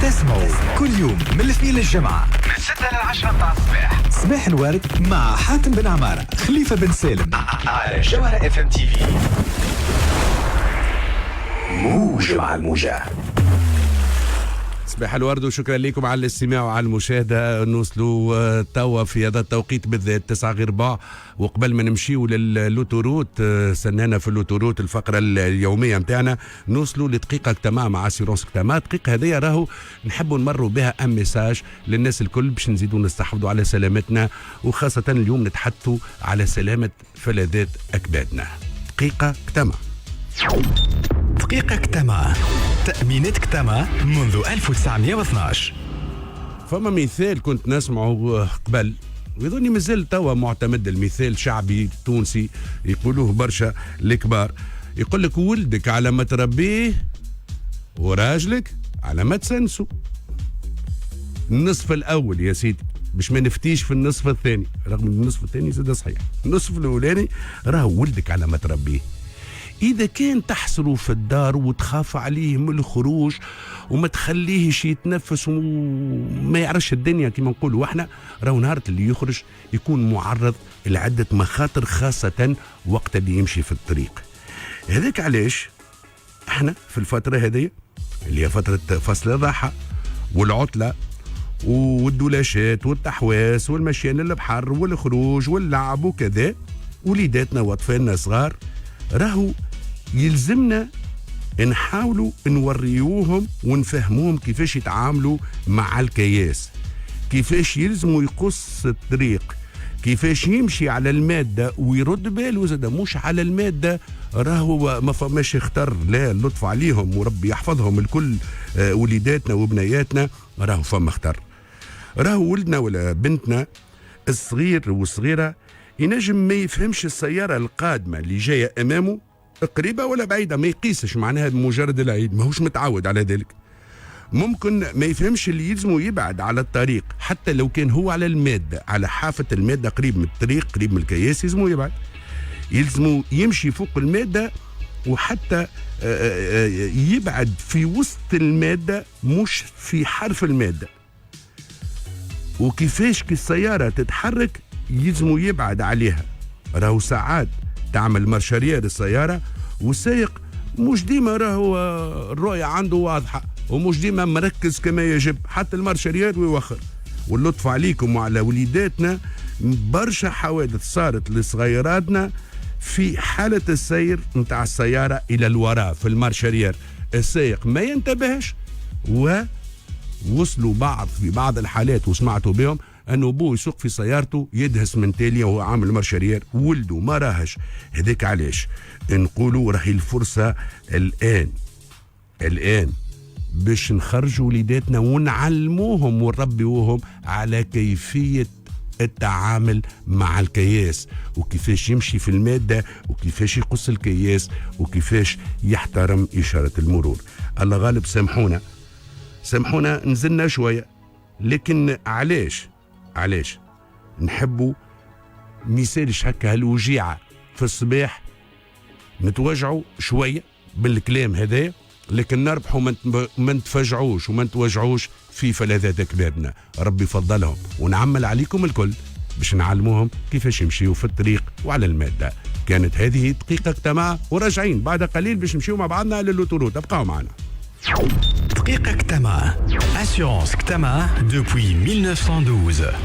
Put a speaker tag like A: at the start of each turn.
A: تسمعوا كل يوم من الاثنين للجمعة
B: من 6 ل 10 متاع الصباح.
A: صباح الورد مع حاتم بن عمارة، خليفة بن سالم،
B: على جوهرة اف ام تي في. موج مع الموجة.
C: صباح الورد وشكرا لكم على الاستماع وعلى المشاهدة. نوصلوا توا في هذا التوقيت بالذات 9 غير ربع، وقبل ما نمشيو للوتوروت سنانا في اللوتوروت الفقرة اليومية متاعنا نوصلوا لدقيقة اجتماع مع اسيرونس اجتماع. الدقيقة هذه راهو نحبوا نمروا بها ام ميساج للناس الكل باش نزيدوا نستحفظوا على سلامتنا، وخاصة اليوم نتحدثوا على سلامة فلذات أكبادنا. دقيقة اجتماع.
A: دقيقة اجتماع، تأمينات اجتماع منذ 1912.
C: فما مثال كنت نسمعه قبل ويظني مازال توا معتمد، المثال شعبي تونسي يقولوه برشا الكبار، يقول لك ولدك على ما تربيه وراجلك على ما تسنسه. النصف الأول يا سيدي باش ما نفتيش في النصف الثاني، رغم النصف الثاني زاد صحيح، النصف الأولاني راه ولدك على ما تربيه. إذا كان تحصروا في الدار وتخاف عليه من الخروج وما تخليهش يتنفس وما يعرفش الدنيا كما نقولوا احنا، راهو نهار اللي يخرج يكون معرض لعدة مخاطر، خاصة وقت اللي يمشي في الطريق. هذاك علاش احنا في الفترة هذه اللي هي فترة فصل الراحة والعطلة والدولاشات والتحواس والمشيان للبحر والخروج واللعب وكذا، وليداتنا واطفالنا صغار راهو يلزمنا نحاولوا نوريوهم ونفهموهم كيفاش يتعاملوا مع الكياس، كيفاش يلزموا يقص الطريق، كيفاش يمشي على المادة ويرد باله زاد مش على المادة. راهو ما فماش اختر، لا اللطف عليهم وربي يحفظهم الكل، وليداتنا وبنياتنا راهو فما اختر. راهو ولدنا ولا بنتنا الصغير والصغيرة ينجم ما يفهمش السيارة القادمة اللي جاية أمامه قريبة ولا بعيدة، ما يقيسش معناها بمجرد العيد، ماهوش متعود على ذلك. ممكن ما يفهمش اللي يلزمه يبعد على الطريق، حتى لو كان هو على المادة، على حافة المادة قريب من الطريق قريب من الكياس يلزمه يبعد، يلزمه يمشي فوق المادة، وحتى يبعد في وسط المادة مش في حرف المادة. وكيفاش كي السيارة تتحرك يلزموا يبعد عليها. راهو ساعات تعمل مارشاريير السيارة والسائق مش ديما راهو الرؤية عنده واضحة ومش ديما مركز كما يجب، حتى المارشاريير ويوخر. واللطف عليكم وعلى وليداتنا، برشا حوادث صارت لصغيراتنا في حالة السير متاع السيارة إلى الوراء في المارشاريير، السائق ما ينتبهش ووصلوا في بعض الحالات وسمعتوا بهم انه بو يسوق في سيارته يدهس من تالية وهو عامل مارشاريير، ولده ما راهش. هذاك علاش نقولوا راهي الفرصة الآن باش نخرجوا وليداتنا ونعلموهم ونربيوهم على كيفية التعامل مع الكياس، وكيفاش يمشي في المادة، وكيفاش يقص الكياس، وكيفاش يحترم إشارة المرور. الله غالب سامحونا نزلنا شوية، لكن علاش نحبوا ميسالش هكا هالوجيعة في الصباح، نتوجعوا شوية بالكلام هذا، لكن نربحوا ما نتفجعوش وما نتوجعوش في فلذات أكبادنا. ربي فضلهم ونعمل عليكم الكل باش نعلموهم كيفاش يمشيوا في الطريق وعلى المادة. كانت هذه دقيقة اجتماع، وراجعين بعد قليل باش نمشيوا مع بعضنا للوتوروت. ابقاو معنا.
A: دقيقة اجتماع، Assurance اجتماع depuis 1912.